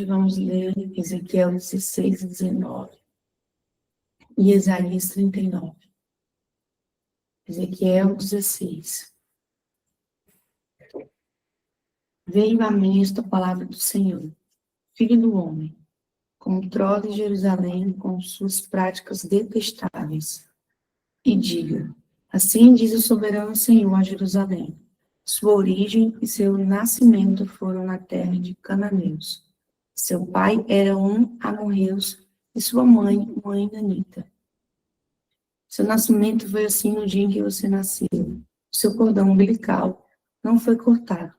vamos ler Ezequiel 16, 19 e Isaías 39. Ezequiel 16. Veio a mim esta palavra do Senhor: Filho do homem, controle Jerusalém com suas práticas detestáveis, e diga: assim diz o soberano Senhor a Jerusalém: sua origem e seu nascimento foram na terra de cananeus. Seu pai era um amorreus e sua mãe uma inanita. Seu nascimento foi assim no dia em que você nasceu. O seu cordão umbilical não foi cortado.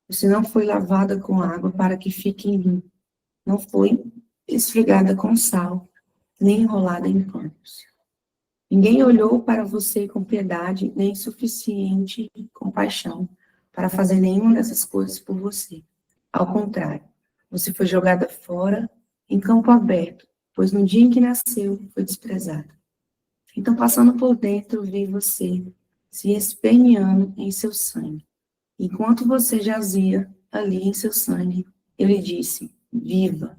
Você não foi lavada com água para que fique limpo. Não foi esfregada com sal, nem enrolada em panos. Ninguém olhou para você com piedade, nem suficiente compaixão para fazer nenhuma dessas coisas por você. Ao contrário, você foi jogada fora em campo aberto, pois no dia em que nasceu, foi desprezada. Então, passando por dentro, vi você se esperneando em seu sangue. Enquanto você jazia ali em seu sangue, ele disse: viva!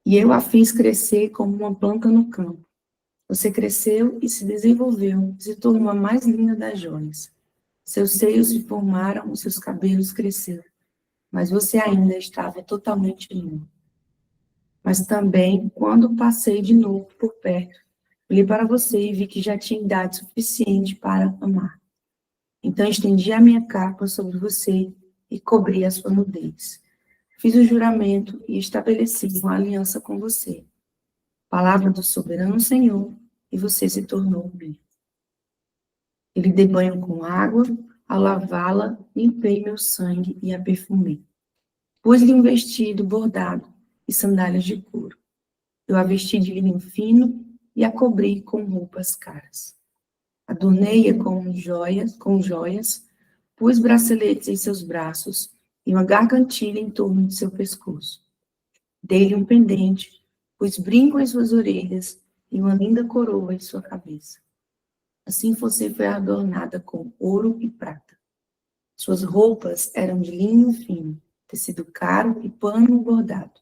E eu a fiz crescer como uma planta no campo. Você cresceu e se desenvolveu, se tornou a mais linda das joias. Seus seios se formaram, os seus cabelos cresceram, mas você ainda estava totalmente nu. Mas também, quando passei de novo por perto, olhei para você e vi que já tinha idade suficiente para amar. Então estendi a minha capa sobre você e cobri a sua nudez. Fiz o juramento e estabeleci uma aliança com você. Palavra do soberano Senhor, e você se tornou minha. Ele deu banho com água, ao lavá-la, limpei meu sangue e a perfumei. Pus-lhe um vestido bordado e sandálias de couro. Eu a vesti de linho fino e a cobri com roupas caras. Adornei-a com joias, pus braceletes em seus braços e uma gargantilha em torno de seu pescoço. Dei-lhe um pendente, pus brinco em suas orelhas e uma linda coroa em sua cabeça. Assim você foi adornada com ouro e prata. Suas roupas eram de linho fino, tecido caro e pano bordado.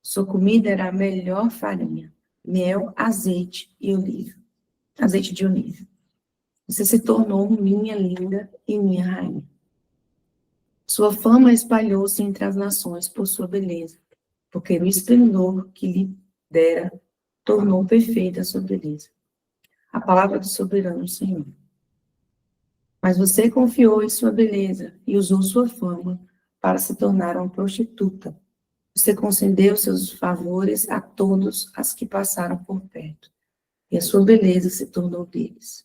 Sua comida era a melhor farinha, mel, azeite de oliva. Você se tornou minha linda e minha rainha. Sua fama espalhou-se entre as nações por sua beleza, porque o esplendor que lhe dera tornou perfeita a sua beleza. A palavra do soberano Senhor. Mas você confiou em sua beleza e usou sua fama para se tornar uma prostituta. Você concedeu seus favores a todos as que passaram por perto, e a sua beleza se tornou deles.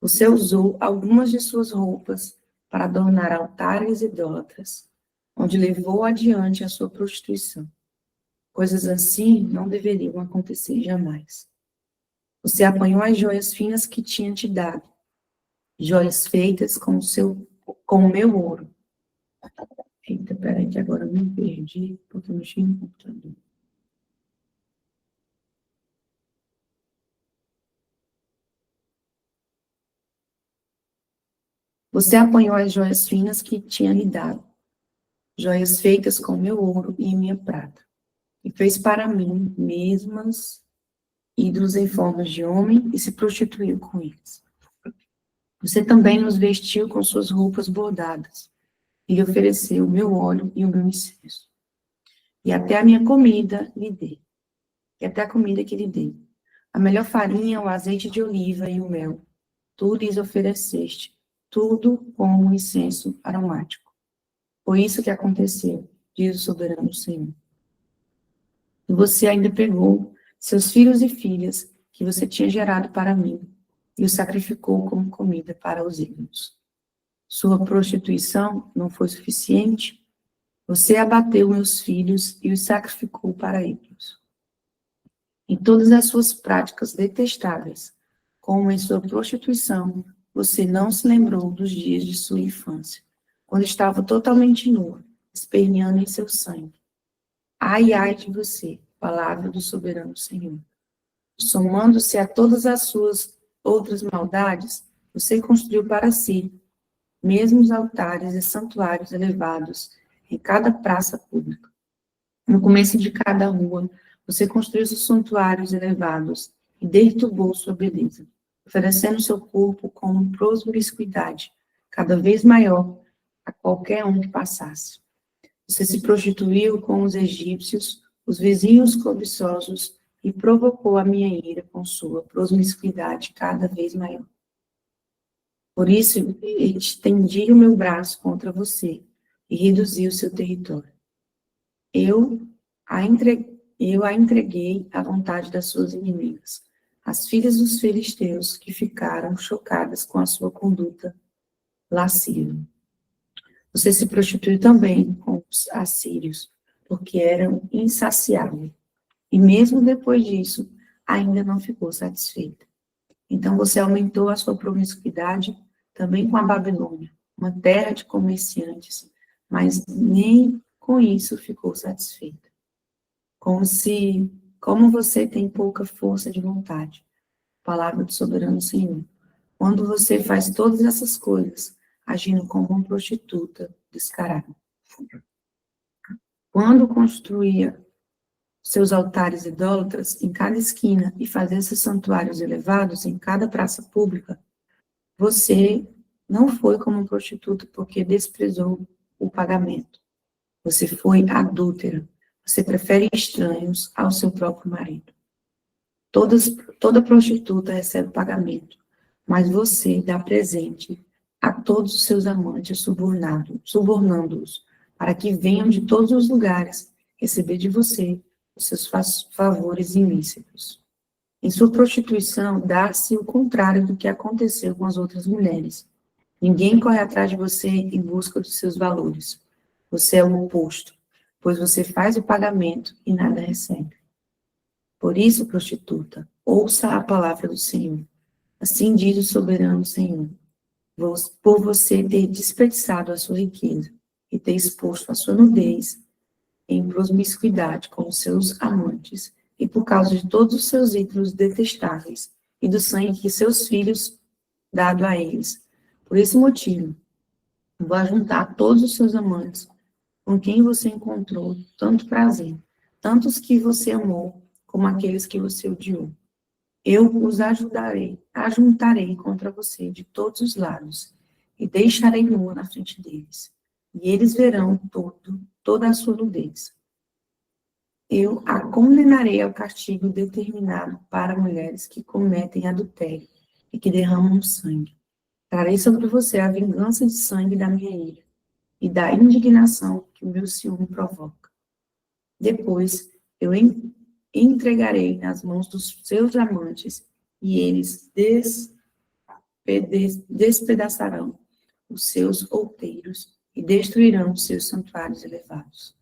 Você usou algumas de suas roupas para adornar altares idólatras, onde levou adiante a sua prostituição. Coisas assim não deveriam acontecer jamais. Você apanhou as joias finas que tinha te dado, joias feitas com o meu ouro. Eita, peraí, que agora eu me perdi, porque eu mexi no computador. Você apanhou as joias finas que tinha lhe dado, joias feitas com meu ouro e minha prata, e fez para mim mesmas ídolos em forma de homem e se prostituiu com eles. Você também nos vestiu com suas roupas bordadas, e lhe ofereceu o meu óleo e o meu incenso. E até a minha comida lhe dei. E até a comida que lhe dei. A melhor farinha, o azeite de oliva e o mel. Tu lhes ofereceste, tudo como um incenso aromático. Foi isso que aconteceu, diz o soberano Senhor. E você ainda pegou seus filhos e filhas, que você tinha gerado para mim, e os sacrificou como comida para os ídolos. Sua prostituição não foi suficiente? Você abateu meus filhos e os sacrificou para ídolos. Em todas as suas práticas detestáveis, como em sua prostituição, você não se lembrou dos dias de sua infância, quando estava totalmente nua, esperneando em seu sangue. Ai, ai de você, palavra do soberano Senhor. Somando-se a todas as suas outras maldades, você construiu para si mesmos altares e santuários elevados em cada praça pública. No começo de cada rua, você construiu os santuários elevados e perturbou sua beleza, oferecendo seu corpo como promiscuidade, cada vez maior a qualquer um que passasse. Você se prostituiu com os egípcios, os vizinhos cobiçosos, e provocou a minha ira com sua promiscuidade cada vez maior. Por isso, estendi o meu braço contra você e reduzi o seu território. Eu a entreguei à vontade das suas inimigas, as filhas dos filisteus, que ficaram chocadas com a sua conduta lasciva. Você se prostituiu também com os assírios, porque eram insaciáveis. E mesmo depois disso, ainda não ficou satisfeita. Então você aumentou a sua promiscuidade também com a Babilônia, uma terra de comerciantes, mas nem com isso ficou satisfeita. Como você tem pouca força de vontade, palavra do soberano Senhor, quando você faz todas essas coisas, agindo como uma prostituta descarada. Quando construía seus altares idólatras em cada esquina e fazia seus santuários elevados em cada praça pública, você não foi como uma prostituta porque desprezou o pagamento. Você foi adúltera. Você prefere estranhos ao seu próprio marido. Toda prostituta recebe pagamento, mas você dá presente a todos os seus amantes subornando-os, para que venham de todos os lugares receber de você os seus favores ilícitos. Em sua prostituição, dá-se o contrário do que aconteceu com as outras mulheres. Ninguém corre atrás de você em busca dos seus valores. Você é o oposto, pois você faz o pagamento e nada recebe. Por isso, prostituta, ouça a palavra do Senhor. Assim diz o soberano Senhor. Por você ter desperdiçado a sua riqueza e ter exposto a sua nudez em promiscuidade com os seus amantes, e por causa de todos os seus ídolos detestáveis e do sangue que seus filhos dado a eles. Por esse motivo, vou ajuntar todos os seus amantes com quem você encontrou tanto prazer, tantos que você amou como aqueles que você odiou. Eu os ajuntarei contra você de todos os lados e deixarei nua na frente deles. E eles verão toda a sua nudez. Eu a condenarei ao castigo determinado para mulheres que cometem adultério e que derramam sangue. Trarei sobre você a vingança de sangue da minha ira e da indignação que o meu ciúme provoca. Depois, eu entregarei nas mãos dos seus amantes e eles despedaçarão os seus outeiros e destruirão os seus santuários elevados.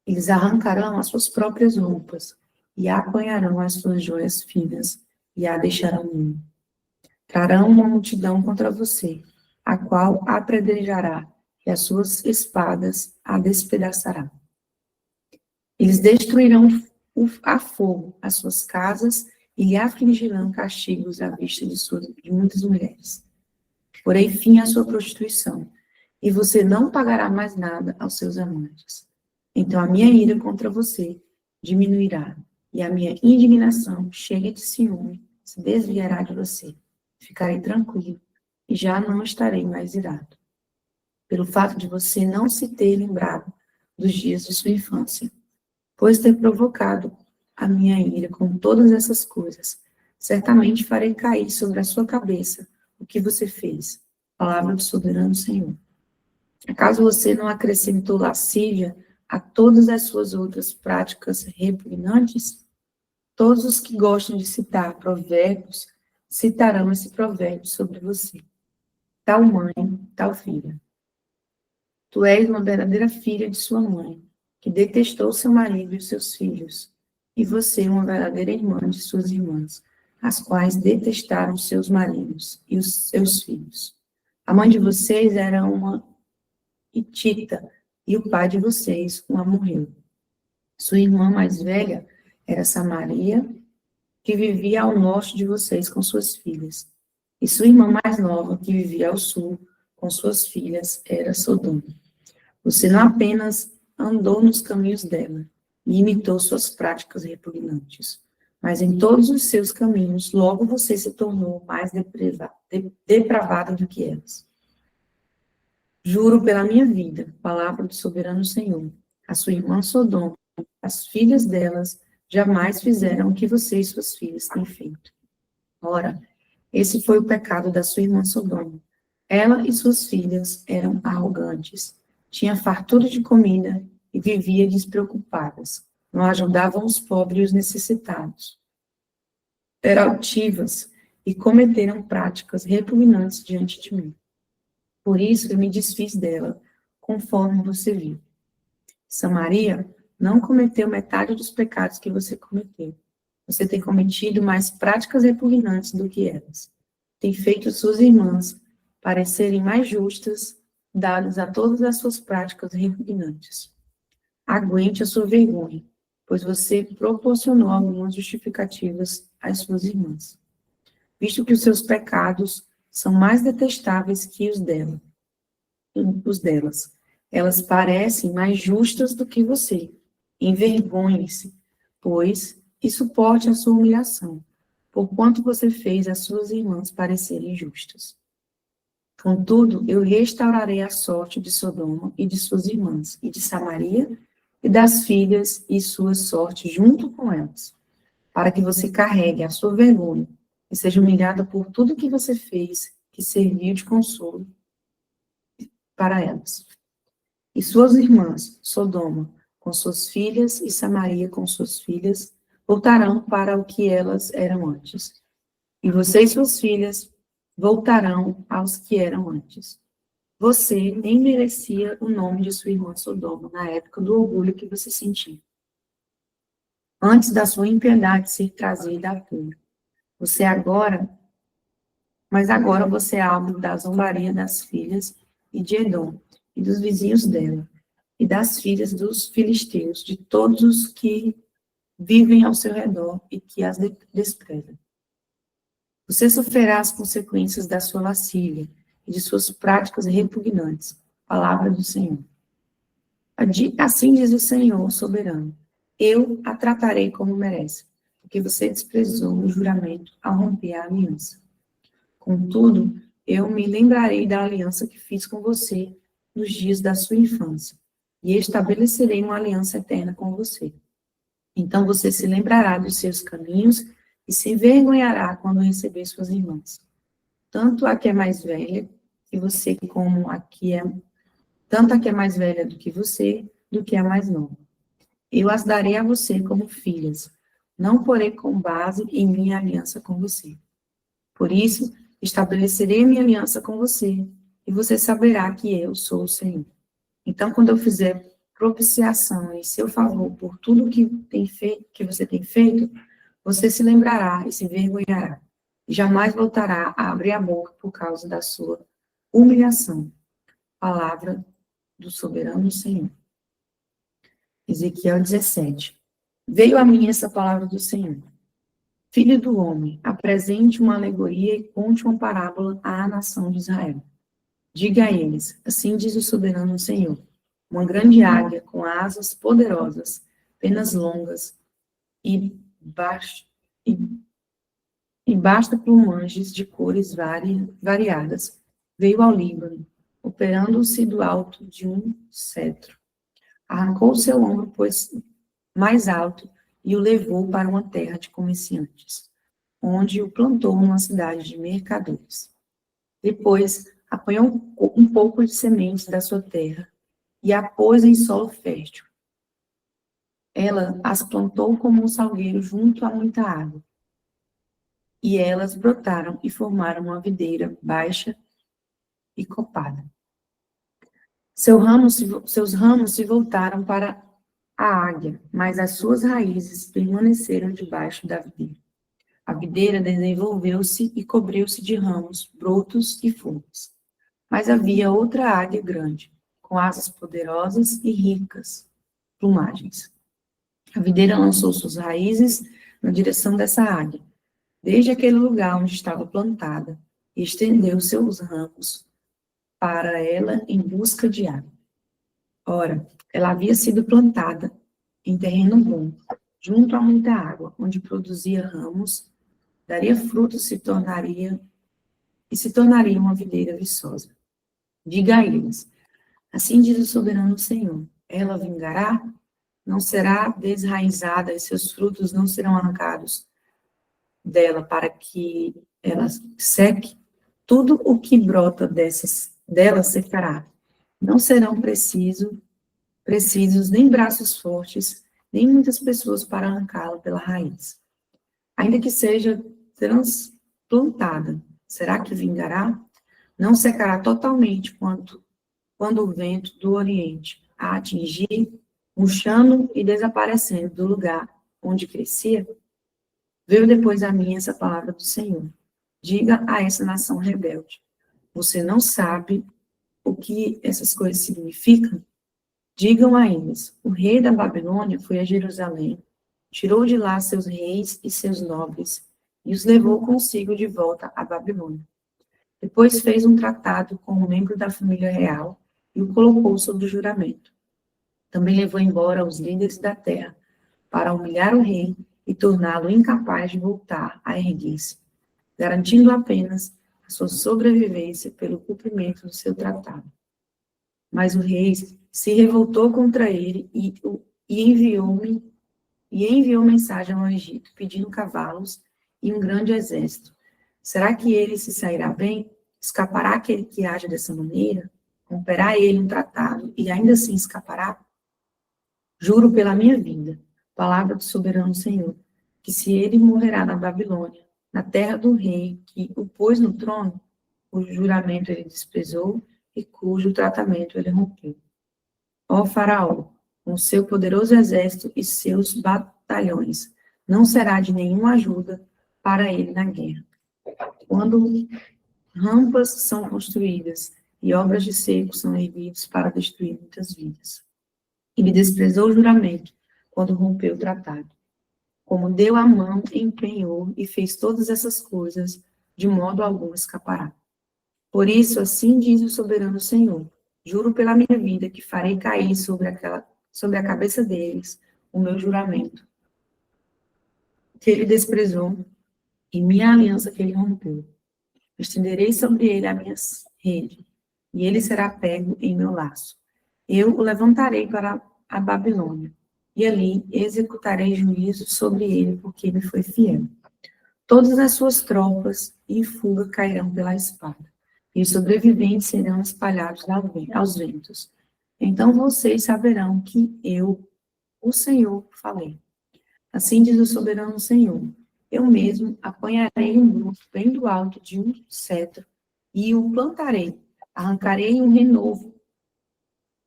Eles arrancarão as suas próprias roupas e apanharão as suas joias finas e a deixarão nua. Trarão uma multidão contra você, a qual a apedrejará e as suas espadas a despedaçará. Eles destruirão a fogo as suas casas e lhe afligirão castigos à vista de muitas mulheres. Porém, fim à sua prostituição, e você não pagará mais nada aos seus amantes. Então a minha ira contra você diminuirá, e a minha indignação, cheia de ciúme, se desviará de você. Ficarei tranquilo, e já não estarei mais irado. Pelo fato de você não se ter lembrado dos dias de sua infância, pois ter provocado a minha ira com todas essas coisas, certamente farei cair sobre a sua cabeça o que você fez. Palavra do soberano Senhor. Acaso você não acrescentou lascívia a todas as suas outras práticas repugnantes? Todos os que gostam de citar provérbios, citarão esse provérbio sobre você. Tal mãe, tal filha. Tu és uma verdadeira filha de sua mãe, que detestou seu marido e os seus filhos, e você uma verdadeira irmã de suas irmãs, as quais detestaram seus maridos e os seus filhos. A mãe de vocês era uma hitita, e o pai de vocês, um amorreu. Sua irmã mais velha era Samaria, que vivia ao norte de vocês com suas filhas. E sua irmã mais nova, que vivia ao sul com suas filhas, era Sodoma. Você não apenas andou nos caminhos dela e imitou suas práticas repugnantes, mas em todos os seus caminhos, logo você se tornou mais depravado do que elas. Juro pela minha vida, palavra do soberano Senhor, a sua irmã Sodoma, as filhas delas, jamais fizeram o que você e suas filhas têm feito. Ora, esse foi o pecado da sua irmã Sodoma. Ela e suas filhas eram arrogantes, tinha fartura de comida e vivia despreocupadas. Não ajudavam os pobres e os necessitados. Eram altivas e cometeram práticas repugnantes diante de mim. Por isso eu me desfiz dela, conforme você viu. Samaria não cometeu metade dos pecados que você cometeu. Você tem cometido mais práticas repugnantes do que elas. Tem feito suas irmãs parecerem mais justas, dadas a todas as suas práticas repugnantes. Aguente a sua vergonha, pois você proporcionou algumas justificativas às suas irmãs. Visto que os seus pecados são mais detestáveis que os delas. Elas parecem mais justas do que você. Envergonhe-se, pois, e suporte a sua humilhação, porquanto você fez as suas irmãs parecerem justas. Contudo, eu restaurarei a sorte de Sodoma e de suas irmãs, e de Samaria, e das filhas e sua sorte junto com elas, para que você carregue a sua vergonha e seja humilhada por tudo que você fez, que serviu de consolo para elas. E suas irmãs, Sodoma, com suas filhas, e Samaria com suas filhas, voltarão para o que elas eram antes. E você e suas filhas voltarão aos que eram antes. Você nem merecia o nome de sua irmã Sodoma na época do orgulho que você sentia, antes da sua impiedade ser trazida à tona. Mas agora você é alvo da zombaria das filhas e de Edom, e dos vizinhos dela, e das filhas dos filisteus, de todos os que vivem ao seu redor e que as desprezam. Você sofrerá as consequências da sua lascívia e de suas práticas repugnantes. Palavra do Senhor. Assim diz o Senhor soberano. Eu a tratarei como merece, porque você desprezou o juramento ao romper a aliança. Contudo, eu me lembrarei da aliança que fiz com você nos dias da sua infância, e estabelecerei uma aliança eterna com você. Então você se lembrará dos seus caminhos e se envergonhará quando receber suas irmãs. Tanto a que é mais velha que você, como tanto a que é mais velha do que a mais nova. Eu as darei a você como filhas, não porei com base em minha aliança com você. Por isso, estabelecerei minha aliança com você, e você saberá que eu sou o Senhor. Então, quando eu fizer propiciação em seu favor por tudo que você tem feito, você se lembrará e se envergonhará, e jamais voltará a abrir a boca por causa da sua humilhação. Palavra do soberano Senhor. Ezequiel 17. Veio a mim essa palavra do Senhor. Filho do homem, apresente uma alegoria e conte uma parábola à nação de Israel. Diga a eles, assim diz o soberano Senhor, uma grande águia com asas poderosas, penas longas e basta plumagens de cores variadas, veio ao Líbano, operando-se do alto de um cetro. Arrancou seu ombro, pois mais alto, e o levou para uma terra de comerciantes, onde o plantou numa cidade de mercadores. Depois, apanhou um pouco de sementes da sua terra e a pôs em solo fértil. Ela as plantou como um salgueiro junto a muita água. E elas brotaram e formaram uma videira baixa e copada. Seus ramos se voltaram para a águia, mas as suas raízes permaneceram debaixo da videira. A videira desenvolveu-se e cobriu-se de ramos, brotos e folhas. Mas havia outra águia grande, com asas poderosas e ricas plumagens. A videira lançou suas raízes na direção dessa águia, desde aquele lugar onde estava plantada, e estendeu seus ramos para ela em busca de água. Ora, ela havia sido plantada em terreno bom, junto a muita água, onde produzia ramos, daria frutos, se tornaria uma videira viçosa. Diga a eles, assim diz o soberano Senhor, ela vingará, não será desraizada, e seus frutos não serão arrancados dela para que ela seque. Tudo o que brota dela secará. Não serão precisos nem braços fortes, nem muitas pessoas para arrancá-la pela raiz. Ainda que seja transplantada, será que vingará? Não secará totalmente quando o vento do Oriente a atingir, murchando e desaparecendo do lugar onde crescia? Veio depois a mim essa palavra do Senhor. Diga a essa nação rebelde: você não sabe o que essas coisas significam? Digam a eles: o rei da Babilônia foi a Jerusalém, tirou de lá seus reis e seus nobres, e os levou consigo de volta à Babilônia. Depois fez um tratado com um membro da família real e o colocou sob juramento. Também levou embora os líderes da terra para humilhar o rei e torná-lo incapaz de voltar a erguer-se, garantindo apenas a sua sobrevivência pelo cumprimento do seu tratado. Mas o rei se revoltou contra ele e enviou mensagem ao Egito, pedindo cavalos e um grande exército. Será que ele se sairá bem? Escapará aquele que age dessa maneira? Romperá ele um tratado e ainda assim escapará? Juro pela minha vida, palavra do soberano Senhor, que se ele morrerá na Babilônia, na terra do rei que o pôs no trono, cujo juramento ele desprezou e cujo tratamento ele rompeu. Ó Faraó, com seu poderoso exército e seus batalhões, não será de nenhuma ajuda para ele na guerra. Quando rampas são construídas e obras de cerco são erguidas para destruir muitas vidas. Ele desprezou o juramento quando rompeu o tratado. Como deu a mão, empenhou e fez todas essas coisas, de modo algum escapará. Por isso, assim diz o soberano Senhor, juro pela minha vida que farei cair sobre a cabeça deles o meu juramento, que ele desprezou, e minha aliança que ele rompeu. Estenderei sobre ele a minha rede, e ele será pego em meu laço. Eu o levantarei para a Babilônia, e ali executarei juízo sobre ele, porque me foi fiel. Todas as suas tropas em fuga cairão pela espada, e os sobreviventes serão espalhados aos ventos. Então vocês saberão que eu, o Senhor, falei. Assim diz o soberano Senhor. Eu mesmo apanharei um grupo bem do alto de um cetro e o plantarei. Arrancarei um renovo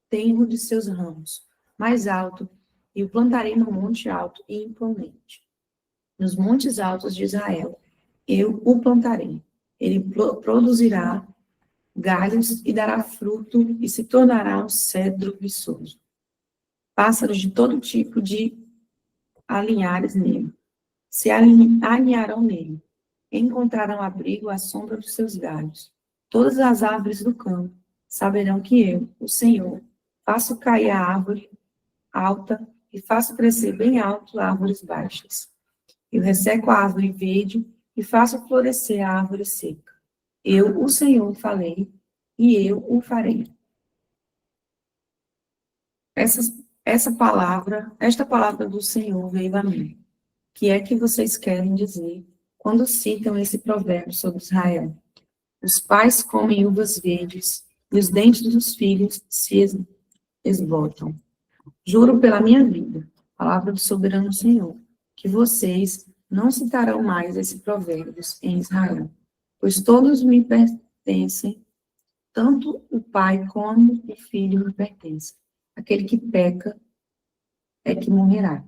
tenro de seus ramos, mais alto, e o plantarei no monte alto e imponente. Nos montes altos de Israel, eu o plantarei. Ele produzirá galhos e dará fruto e se tornará um cedro viçoso. Pássaros de todo tipo de alinhares nele se alinharão nele. Encontrarão abrigo à sombra dos seus galhos. Todas as árvores do campo saberão que eu, o Senhor, faço cair a árvore alta e faço crescer bem alto árvores baixas. Eu resseco a árvore verde e faço florescer a árvore seca. Eu, o Senhor, falei, e eu o farei. Esta palavra do Senhor veio a mim. O que é que vocês querem dizer quando citam esse provérbio sobre Israel? Os pais comem uvas verdes e os dentes dos filhos se esgotam. Juro pela minha vida, palavra do soberano Senhor, que vocês não citarão mais esse provérbio em Israel, pois todos me pertencem, tanto o pai como o filho me pertencem. Aquele que peca é que morrerá.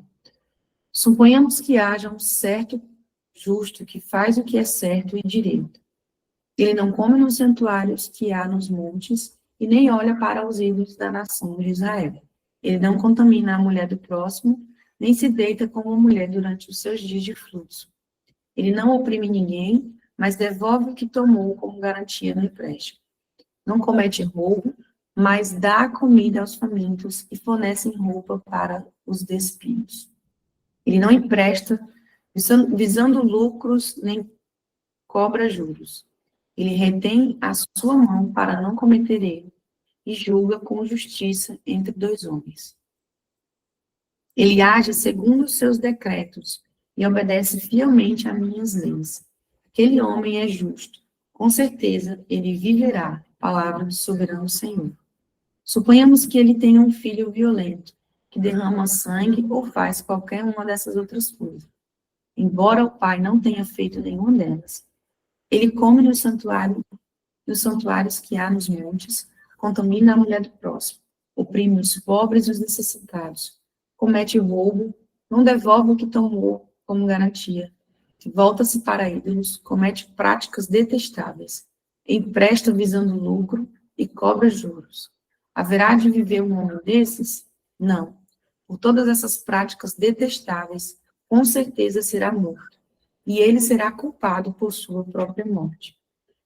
Suponhamos que haja um certo justo que faz o que é certo e direito. Ele não come nos santuários que há nos montes e nem olha para os ídolos da nação de Israel. Ele não contamina a mulher do próximo, nem se deita com uma mulher durante os seus dias de fluxo. Ele não oprime ninguém, mas devolve o que tomou como garantia no empréstimo. Não comete roubo, mas dá comida aos famintos e fornece roupa para os despidos. Ele não empresta visando lucros nem cobra juros. Ele retém a sua mão para não cometer erro e julga com justiça entre dois homens. Ele age segundo os seus decretos e obedece fielmente às minhas leis. Aquele homem é justo. Com certeza, ele viverá. Palavra do soberano Senhor. Suponhamos que ele tenha um filho violento, que derrama sangue ou faz qualquer uma dessas outras coisas. Embora o pai não tenha feito nenhuma delas. Ele come no santuário, nos santuários que há nos montes, contamina a mulher do próximo, oprime os pobres e os necessitados, comete roubo, não devolve o que tomou como garantia, volta-se para ídolos, comete práticas detestáveis, empresta visando lucro e cobra juros. Haverá de viver um homem desses? Não. Por todas essas práticas detestáveis, com certeza será morto, e ele será culpado por sua própria morte.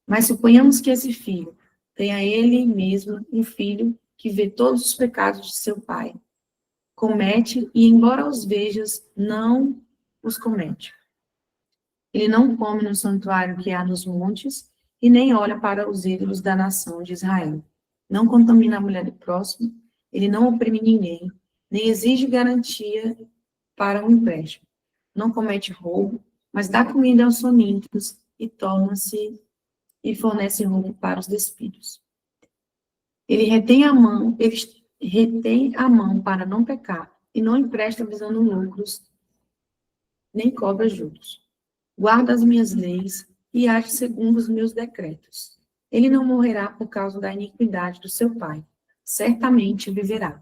Mas suponhamos que esse filho tenha ele mesmo um filho que vê todos os pecados de seu pai, comete e, embora os vejas, não os comete. Ele não come no santuário que há nos montes e nem olha para os ídolos da nação de Israel. Não contamina a mulher do próximo, ele não oprime ninguém, nem exige garantia para um empréstimo. Não comete roubo, mas dá comida aos famintos e fornece roubo para os despidos. Ele retém a mão para não pecar e não empresta visando lucros, nem cobra juros. Guarda as minhas leis e age segundo os meus decretos. Ele não morrerá por causa da iniquidade do seu pai. Certamente viverá.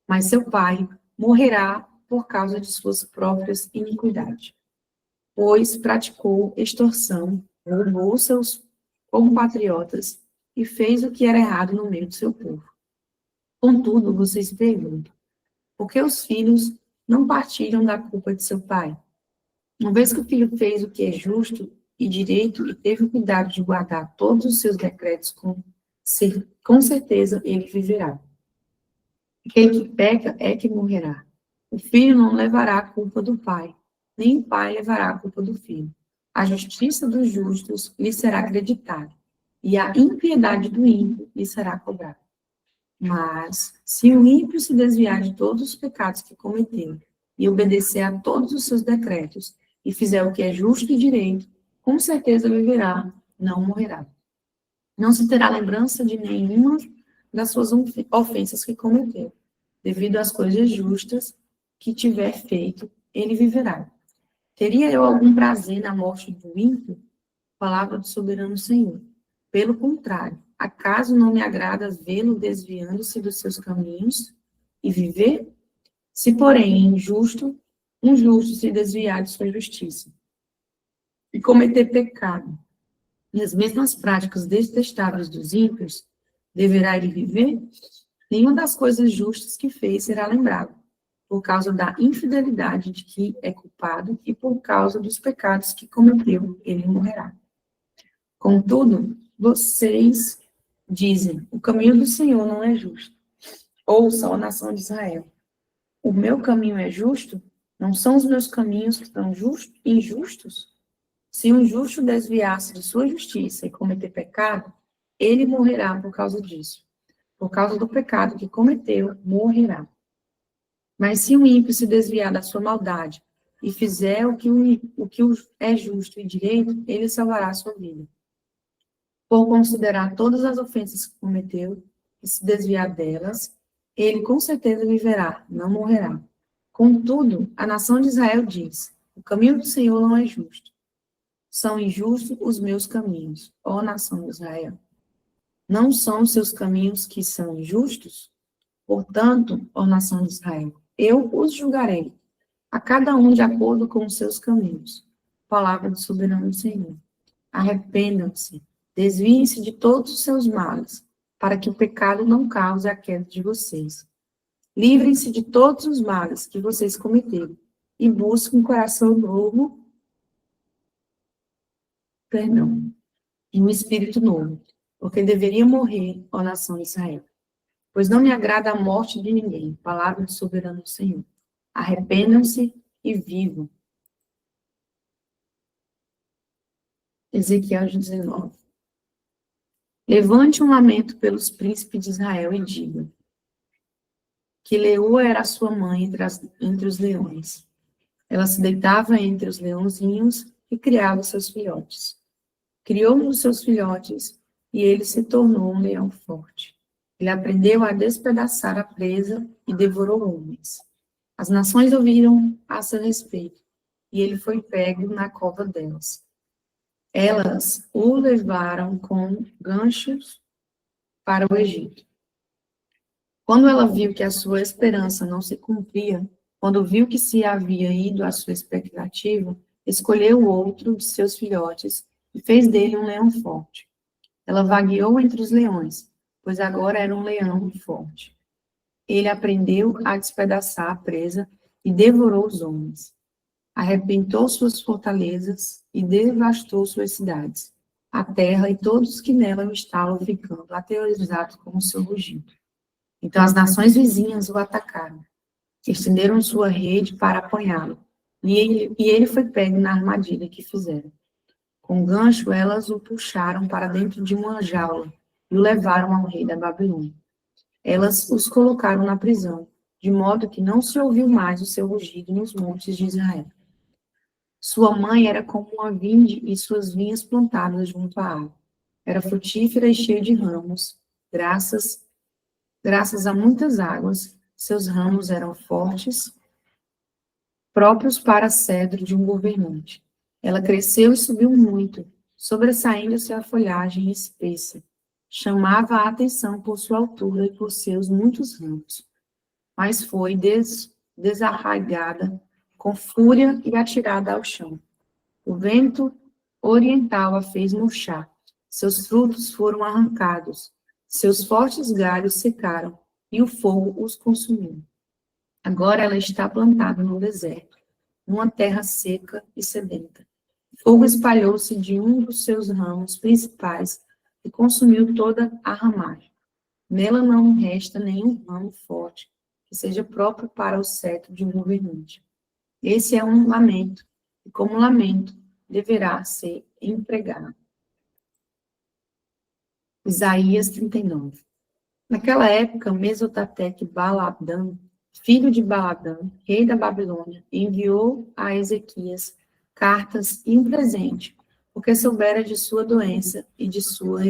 Mas seu pai morrerá por causa de suas próprias iniquidades. Pois praticou extorsão, roubou seus compatriotas e fez o que era errado no meio do seu povo. Contudo, vocês perguntam, por que os filhos não partilham da culpa de seu pai? Uma vez que o filho fez o que é justo e direito e teve o cuidado de guardar todos os seus decretos, com certeza ele viverá. Aquele que peca é que morrerá. O filho não levará a culpa do pai, nem o pai levará a culpa do filho. A justiça dos justos lhe será acreditada, e a impiedade do ímpio lhe será cobrada. Mas, se o ímpio se desviar de todos os pecados que cometeu e obedecer a todos os seus decretos, e fizer o que é justo e direito, com certeza viverá, não morrerá. Não se terá lembrança de nenhuma das suas ofensas que cometeu. Devido às coisas justas que tiver feito, ele viverá. Teria eu algum prazer na morte do ímpio? Palavra do soberano Senhor. Pelo contrário, acaso não me agrada vê-lo desviando-se dos seus caminhos e viver? Se, porém, um justo se desviar de sua justiça e cometer pecado, e as mesmas práticas detestáveis dos ímpios, deverá ele viver? Nenhuma das coisas justas que fez será lembrado, por causa da infidelidade de que é culpado e por causa dos pecados que cometeu, ele morrerá. Contudo, vocês dizem, o caminho do Senhor não é justo. Ouçam a nação de Israel. O meu caminho é justo? Não são os meus caminhos que são injustos? Se um justo desviar-se de sua justiça e cometer pecado, ele morrerá por causa disso. Por causa do pecado que cometeu, morrerá. Mas se um ímpio se desviar da sua maldade e fizer o que é justo e direito, ele salvará a sua vida. Por considerar todas as ofensas que cometeu e se desviar delas, ele com certeza viverá, não morrerá. Contudo, a nação de Israel diz, o caminho do Senhor não é justo. São injustos os meus caminhos, ó nação de Israel. Não são os seus caminhos que são injustos? Portanto, ó nação de Israel, eu os julgarei, a cada um de acordo com os seus caminhos. Palavra do soberano Senhor. Arrependam-se, desviem-se de todos os seus males, para que o pecado não cause a queda de vocês. Livrem-se de todos os males que vocês cometeram e busquem um coração novo, e um espírito novo, porque deveria morrer, ó nação de Israel. pois não me agrada a morte de ninguém. Palavra do soberano Senhor. Arrependam-se e vivam. Ezequiel 19. Levante um lamento pelos príncipes de Israel e diga que Leoa era sua mãe entre os leões. Ela se deitava entre os leãozinhos e criava seus filhotes. Criou um dos seus filhotes e ele se tornou um leão forte. Ele aprendeu a despedaçar a presa e devorou homens. As nações ouviram a seu respeito e ele foi pego na cova delas. Elas o levaram com ganchos para o Egito. Quando ela viu que a sua esperança não se cumpria, quando viu que se havia ido a sua expectativa, escolheu outro de seus filhotes e fez dele um leão forte. Ela vagueou entre os leões, pois agora era um leão forte. Ele aprendeu a despedaçar a presa e devorou os homens. Arrebentou suas fortalezas e devastou suas cidades. A terra e todos que nela estavam ficando aterrorizados com o seu rugido. Então as nações vizinhas o atacaram, estenderam sua rede para apanhá-lo, e ele foi pego na armadilha que fizeram. Com gancho, elas o puxaram para dentro de uma jaula e o levaram ao rei da Babilônia. Elas os colocaram na prisão, de modo que não se ouviu mais o seu rugido nos montes de Israel. Sua mãe era como uma vinde e suas vinhas plantadas junto à água. Era frutífera e cheia de ramos, graças a muitas águas, seus ramos eram fortes, próprios para cedro de um governante. Ela cresceu e subiu muito, sobressaindo-se a folhagem espessa. Chamava a atenção por sua altura e por seus muitos ramos. Mas foi desarraigada com fúria e atirada ao chão. O vento oriental a fez murchar. Seus frutos foram arrancados. Seus fortes galhos secaram e o fogo os consumiu. Agora ela está plantada no deserto, numa terra seca e sedenta. Fogo espalhou-se de um dos seus ramos principais e consumiu toda a ramagem. Nela não resta nenhum ramo forte que seja próprio para o cetro de um governante. Esse é um lamento, e como lamento deverá ser empregado. Isaías 39. Naquela época, Mesotateque Baladã, filho de Baladã, rei da Babilônia, enviou a Ezequias cartas e um presente, porque soubera de sua doença e de sua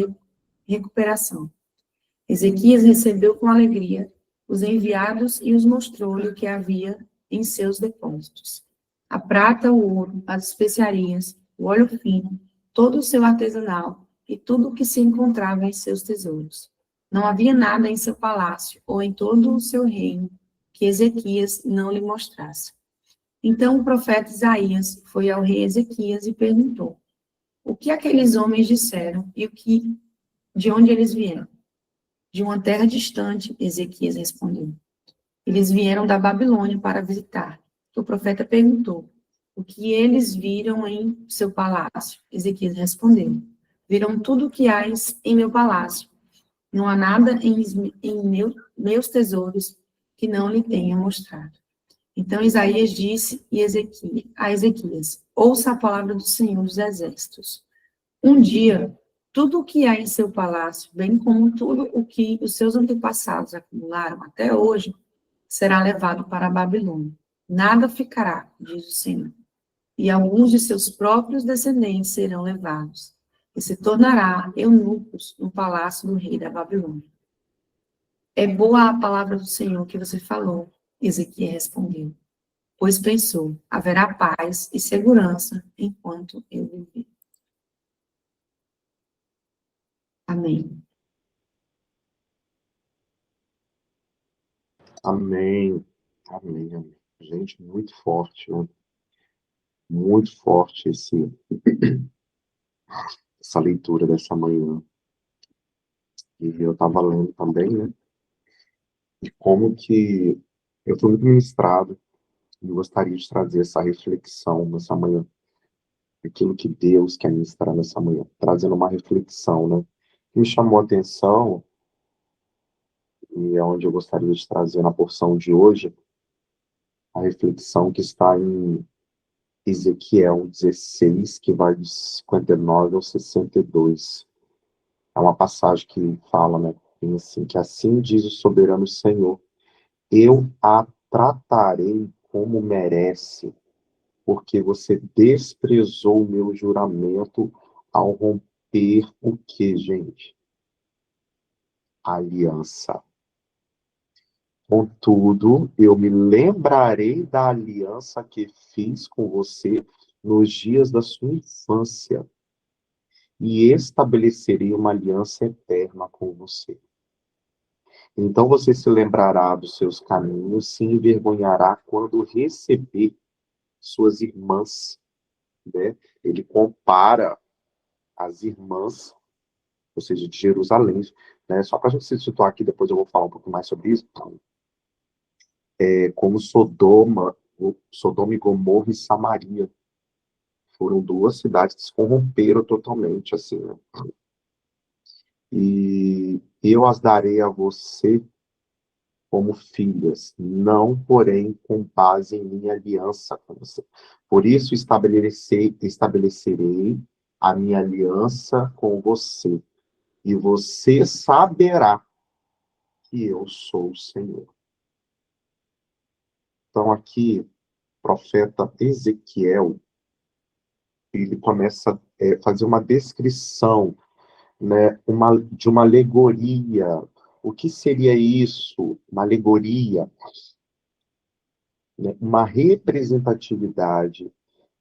recuperação. Ezequias recebeu com alegria os enviados e os mostrou-lhe o que havia em seus depósitos. A prata, o ouro, as especiarias, o óleo fino, todo o seu artesanal e tudo o que se encontrava em seus tesouros. Não havia nada em seu palácio ou em todo o seu reino que Ezequias não lhe mostrasse. Então o profeta Isaías foi ao rei Ezequias e perguntou: o que aqueles homens disseram e de onde eles vieram? De uma terra distante, Ezequias respondeu. Eles vieram da Babilônia para visitar. O profeta perguntou: o que eles viram em seu palácio? Ezequias respondeu: viram tudo o que há em meu palácio. Não há nada em meus tesouros que não lhe tenha mostrado. Então Isaías disse a Ezequias: ouça a palavra do Senhor dos Exércitos. Um dia, tudo o que há em seu palácio, bem como tudo o que os seus antepassados acumularam até hoje, será levado para a Babilônia. Nada ficará, diz o Senhor. E alguns de seus próprios descendentes serão levados, e se tornará eunucos no palácio do rei da Babilônia. É boa a palavra do Senhor que você falou, Ezequiel respondeu, pois pensou, haverá paz e segurança enquanto eu viver. Amém. Amém. Amém, amém. Gente, muito forte, né? Muito forte essa leitura dessa manhã. E eu estava lendo também, né? E como que eu fui muito ministrado e gostaria de trazer essa reflexão nessa manhã. Aquilo que Deus quer ministrar nessa manhã. Trazendo uma reflexão, né? O que me chamou a atenção e é onde eu gostaria de trazer na porção de hoje a reflexão que está em Ezequiel 16, que vai de 59 ao 62. É uma passagem que fala, né, assim, que assim diz o soberano Senhor: eu a tratarei como merece, porque você desprezou o meu juramento ao romper o que, gente? A aliança. Contudo, eu me lembrarei da aliança que fiz com você nos dias da sua infância e estabelecerei uma aliança eterna com você. Então você se lembrará dos seus caminhos, se envergonhará quando receber suas irmãs, né? Ele compara as irmãs, ou seja, de Jerusalém, né? Só para a gente se situar aqui, depois eu vou falar um pouco mais sobre isso, como Sodoma e Gomorra e Samaria. Foram duas cidades que se corromperam totalmente, assim, né? E eu as darei a você como filhas, não, porém, com base em minha aliança com você. Por isso estabelecerei a minha aliança com você, e você saberá que eu sou o Senhor. Então, aqui, o profeta Ezequiel, ele começa a fazer uma descrição, né, de uma alegoria. O que seria isso? Uma alegoria, né, uma representatividade,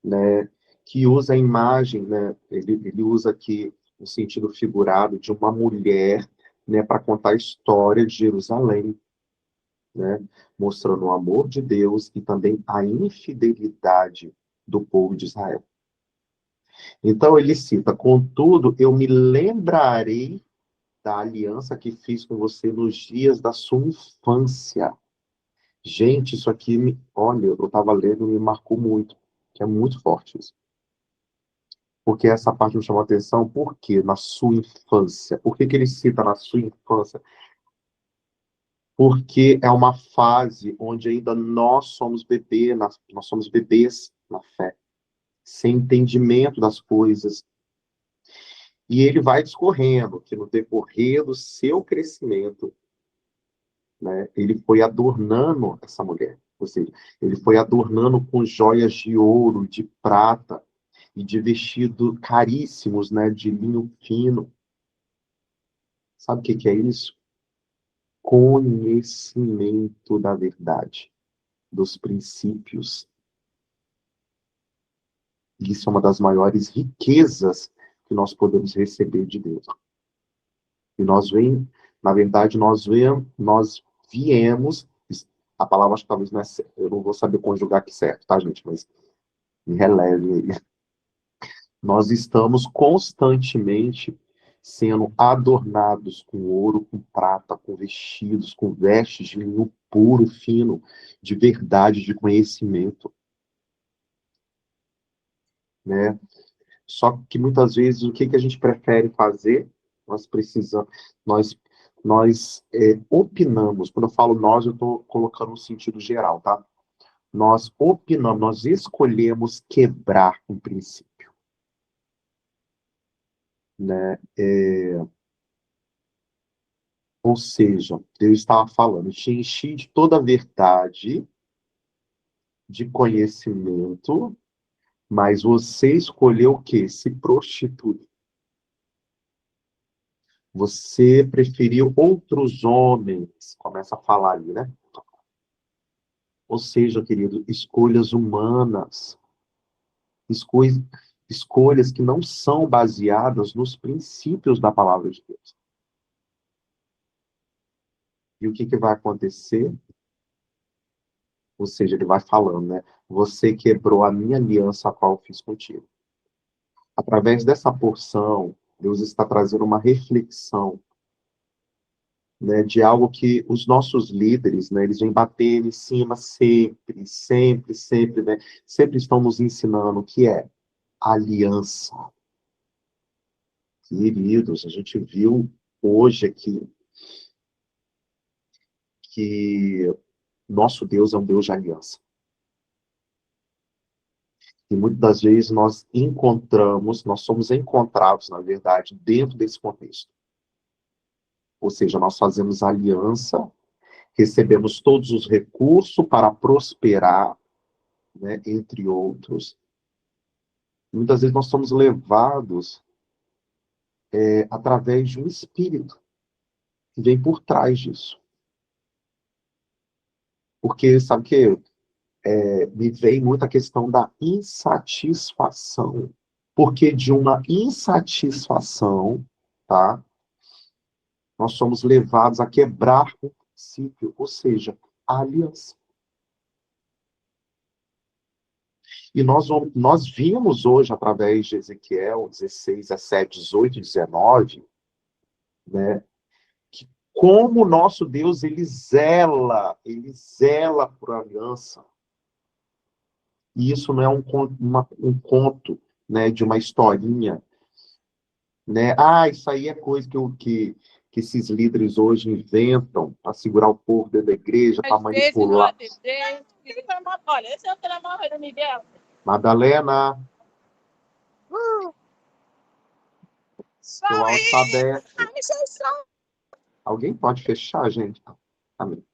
né, que usa a imagem, né, ele usa aqui no sentido figurado de uma mulher, né, para contar a história de Jerusalém, né, mostrando o amor de Deus e também a infidelidade do povo de Israel. Então ele cita: contudo, eu me lembrarei da aliança que fiz com você nos dias da sua infância. Gente, isso aqui, olha, eu estava lendo e me marcou muito, que é muito forte isso. Porque essa parte me chamou a atenção, por quê? Na sua infância. Por que ele cita na sua infância? Porque é uma fase onde ainda nós somos nós somos bebês na fé, sem entendimento das coisas. E ele vai discorrendo que no decorrer do seu crescimento, né, ele foi adornando essa mulher. Ou seja, ele foi adornando com joias de ouro, de prata e de vestido caríssimos, né, de linho fino. Sabe o que é isso? Conhecimento da verdade, dos princípios. Isso é uma das maiores riquezas que nós podemos receber de Deus. E na verdade, nós viemos, a palavra acho que talvez não é certa, eu não vou saber conjugar aqui certo, tá, gente? Mas me releve aí. Nós estamos constantemente sendo adornados com ouro, com prata, com vestidos, com vestes de linho puro, fino, de verdade, de conhecimento, né? Só que muitas vezes o que a gente prefere fazer? Nós precisamos, nós, nós opinamos. Quando eu falo nós, eu estou colocando no sentido geral, tá? Nós opinamos, nós escolhemos quebrar um princípio, né? Ou seja, Deus estava falando: te enchi de toda a verdade, de conhecimento, mas você escolheu o quê? Se prostituir. Você preferiu outros homens, começa a falar ali, né? Ou seja, querido, escolhas humanas, escolhas, escolhas que não são baseadas nos princípios da palavra de Deus. E o que vai acontecer? Ou seja, ele vai falando, né? Você quebrou a minha aliança, a qual eu fiz contigo. Através dessa porção, Deus está trazendo uma reflexão, né, de algo que os nossos líderes, né, eles vêm batendo em cima sempre, sempre, sempre, né, sempre estão nos ensinando, que é aliança. Queridos, a gente viu hoje aqui que nosso Deus é um Deus de aliança. E muitas das vezes nós somos encontrados, na verdade, dentro desse contexto. Ou seja, nós fazemos aliança, recebemos todos os recursos para prosperar, né, entre outros. Muitas vezes nós somos levados através de um espírito que vem por trás disso. Porque, sabe o que? Me vem muito a questão da insatisfação. Porque de uma insatisfação, tá? Nós somos levados a quebrar o princípio, ou seja, a aliança. E nós vimos hoje, através de Ezequiel 16, 17, 18 e 19, né, que como o nosso Deus, ele zela por aliança. E isso não é um conto, né, de uma historinha, né? Isso aí é coisa que esses líderes hoje inventam para segurar o povo dentro da igreja, para manipular. Olha, esse é o telemóvel do Miguel. Madalena, seu áudio está aberto. Alguém pode fechar, gente? Amém.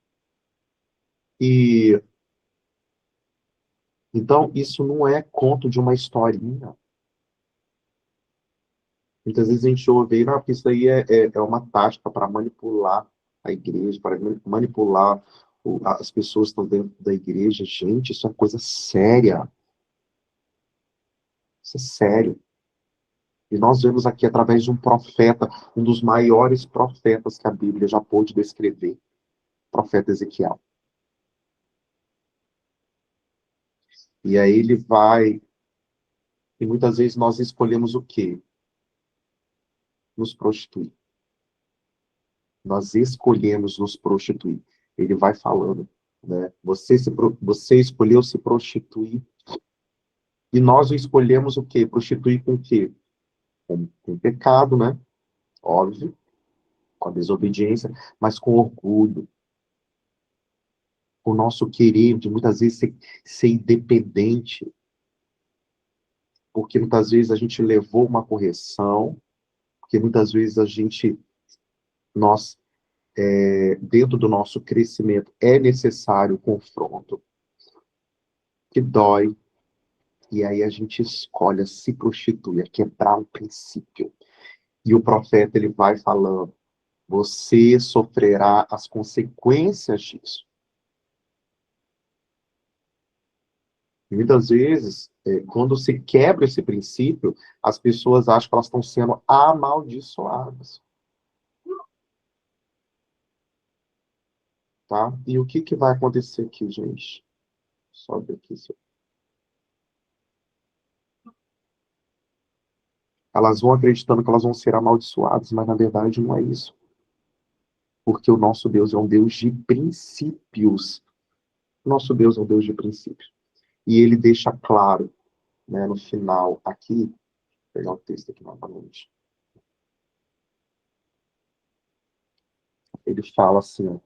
E então, isso não é conto de uma historinha. Muitas vezes a gente ouve, porque isso aí é uma tática para manipular a igreja, para manipular as pessoas que estão dentro da igreja. Gente, isso é coisa séria. Isso é sério. E nós vemos aqui através de um profeta, um dos maiores profetas que a Bíblia já pôde descrever, o profeta Ezequiel. E aí ele vai, e muitas vezes nós escolhemos o quê? Nos prostituir. Nós escolhemos nos prostituir. Ele vai falando, né? Você escolheu se prostituir. E nós escolhemos o quê? Prostituir com o quê? Com pecado, né? Óbvio. Com a desobediência, mas com orgulho. O nosso querer de muitas vezes ser independente. Porque muitas vezes a gente levou uma correção, porque muitas vezes nós, dentro do nosso crescimento, é necessário o confronto, que dói, e aí a gente escolhe se prostituir, a quebrar um princípio. E o profeta, ele vai falando, você sofrerá as consequências disso. E muitas vezes, quando se quebra esse princípio, as pessoas acham que elas estão sendo amaldiçoadas. Tá? E o que vai acontecer aqui, gente? Sobe aqui. Elas vão acreditando que elas vão ser amaldiçoadas, mas na verdade não é isso. Porque o nosso Deus é um Deus de princípios. Nosso Deus é um Deus de princípios. E ele deixa claro, né, no final, aqui, vou pegar o texto aqui novamente. Ele fala assim, ó,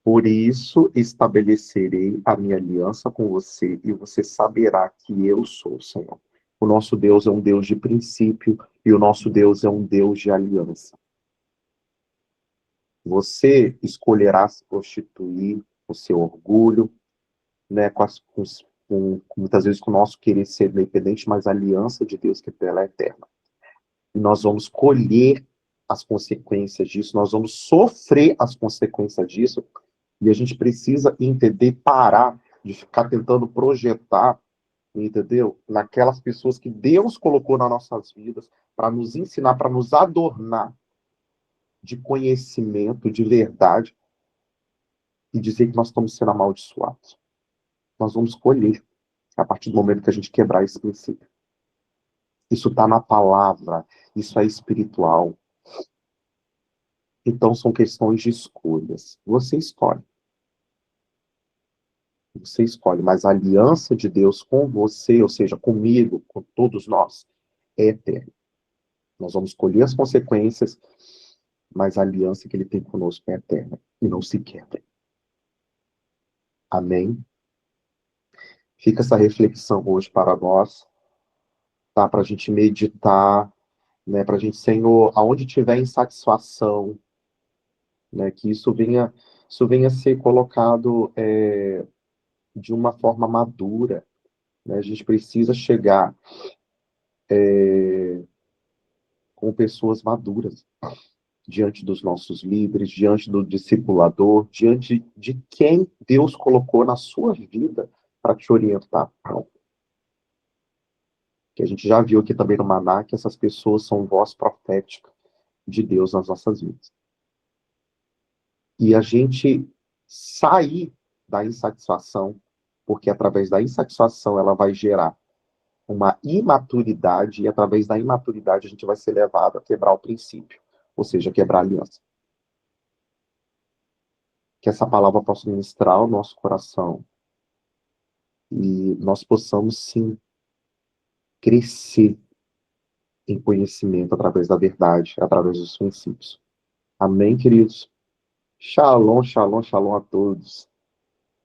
por isso estabelecerei a minha aliança com você e você saberá que eu sou o Senhor. O nosso Deus é um Deus de princípio e o nosso Deus é um Deus de aliança. Você escolherá se prostituir com seu orgulho, né, muitas vezes com o nosso querer ser independente, mas a aliança de Deus que ela é eterna. E nós vamos colher as consequências disso, nós vamos sofrer as consequências disso, e a gente precisa entender, parar de ficar tentando projetar, entendeu? Naquelas pessoas que Deus colocou nas nossas vidas para nos ensinar, para nos adornar de conhecimento, de verdade, e dizer que nós estamos sendo amaldiçoados. Nós vamos colher a partir do momento que a gente quebrar esse princípio. Isso está na palavra, isso é espiritual. Então são questões de escolhas. Você escolhe. Você escolhe, mas a aliança de Deus com você, ou seja, comigo, com todos nós, é eterna. Nós vamos colher as consequências, mas a aliança que ele tem conosco é eterna e não se quebra. Amém? Fica essa reflexão hoje para nós, tá? Para a gente meditar, né? Para a gente, Senhor, aonde tiver insatisfação, né? Que isso venha a ser colocado de uma forma madura, né? A gente precisa chegar com pessoas maduras diante dos nossos líderes, diante do discipulador, diante de quem Deus colocou na sua vida para te orientar. Que a gente já viu aqui também no Maná que essas pessoas são voz profética de Deus nas nossas vidas. E a gente sair da insatisfação, porque através da insatisfação ela vai gerar uma imaturidade, e através da imaturidade a gente vai ser levado a quebrar o princípio, ou seja, quebrar a aliança. Que essa palavra possa ministrar o nosso coração e nós possamos, sim, crescer em conhecimento através da verdade, através dos princípios. Amém, queridos? Shalom, shalom, shalom a todos.